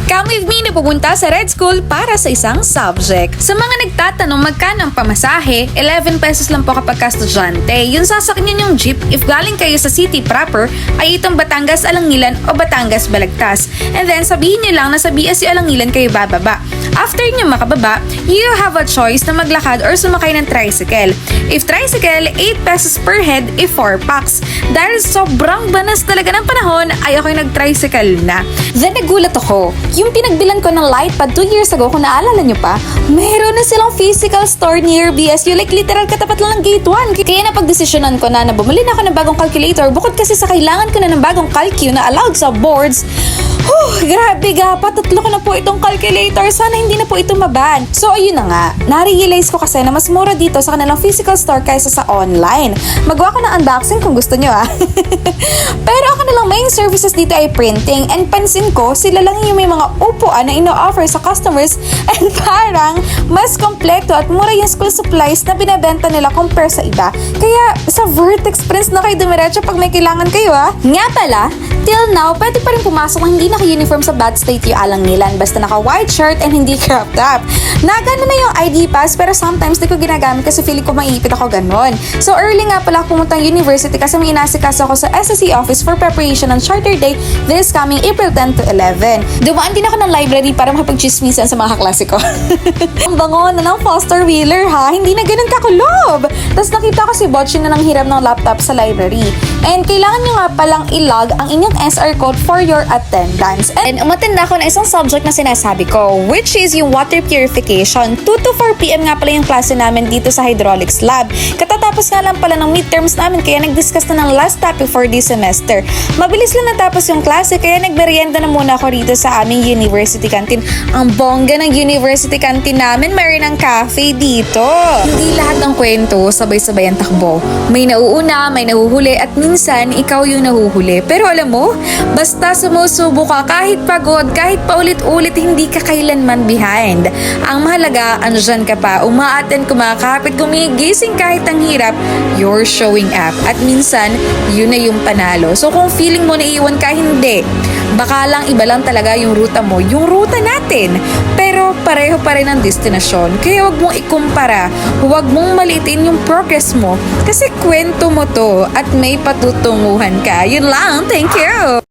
Come with me na pupunta sa Red School para sa isang subject. Sa mga nagtatanong magkano ang pamasahe, 11 pesos lang po kapag ka-estudyante. Yung sasakyan yung jeep, if galing kayo sa city proper, ay itong Batangas Alangilan o Batangas Balagtas. And then sabihin nyo lang na sa BSU Alangilan kayo bababa. After nyo makababa, you have a choice na maglakad or sumakay ng tricycle. If tricycle, 8 pesos per head, if 4 packs. Dahil sobrang banas talaga ng panahon, ay ako'y nag-tricycle na. Then nagulat ako. Yung pinagbilan ko ng Lightpad 2 years ago, kung naalala nyo pa, mayroon na silang physical store near BSU. Like literal katapat lang ng gate 1. Kaya napagdesisyonan ko na bumili na ako ng bagong calculator bukod kasi sa kailangan ko na ng bagong calcu na allowed sa boards. Grabe ga, patatlo ko na po itong calculator. Sana hindi na po ito maban. So ayun na nga, na-realize ko kasi na mas mura dito sa kanilang physical store kaysa sa online. Magawa ko ng unboxing kung gusto nyo Pero ang kanilang main services dito ay printing. And pansin ko, sila lang yung may mga upuan na ino-offer sa customers and parang mas kompleto at mura yung school supplies na binabenta nila compare sa iba. Kaya sa Vertex Prints na kayo dumiretso pag may kailangan kayo Nga pala, till now, pwede pa rin pumasok kung hindi naka-uniform sa Bad State yung Alangilan. Basta naka-white shirt and hindi cropped up. Nagana na yung ID pass pero sometimes di ko ginagamit kasi feeling ko maiipit ako ganon. So early nga pala ako pumuntang university kasi may inasikaso ako sa SSC office for preparation on Charter Day this coming April 10 to 11. Dumaan din ako ng library para makapag-chismisan sa mga kaklase ko. Ang bango na ng Foster Wheeler hindi na ganun kakulob. Tapos nakita ko si Botchin na nang hiram ng laptop sa library. And kailangan nyo nga palang ilog ang inyong SR code for your attendance. And umattend ako na isang subject na sinasabi ko, which is yung water purification. 2 to 4 p.m. nga pala yung klase namin dito sa hydraulics lab. Katatapos nga lang pala ng midterms namin kaya nag-discuss na ng last topic for this semester. Mabilis lang natapos yung klase kaya nagmerienda na muna ako rito sa aming university canteen. Ang bongga ng university canteen namin, mayroon ng cafe dito. Hindi lahat ng kwento sabay-sabay ang takbo. May nauuna, may nahuhuli at minsan ikaw yung nahuhuli. Pero alam mo, basta sumusubo ka kahit pagod, kahit paulit-ulit, hindi ka kailanman behind. Ang mahalaga, andyan ka pa, umaaten, kumakapit, gumigising kahit ang hirap, you're showing up. At minsan, yun na yung panalo. So kung feeling mo naiiwan ka, hindi. Baka lang iba lang talaga yung ruta mo, yung ruta natin. Pero pareho pa rin ang destinasyon. Kaya huwag mong ikumpara, huwag mong maliitin yung progress mo. Kasi kwento mo to at may patutunguhan ka. Yun lang, thank you!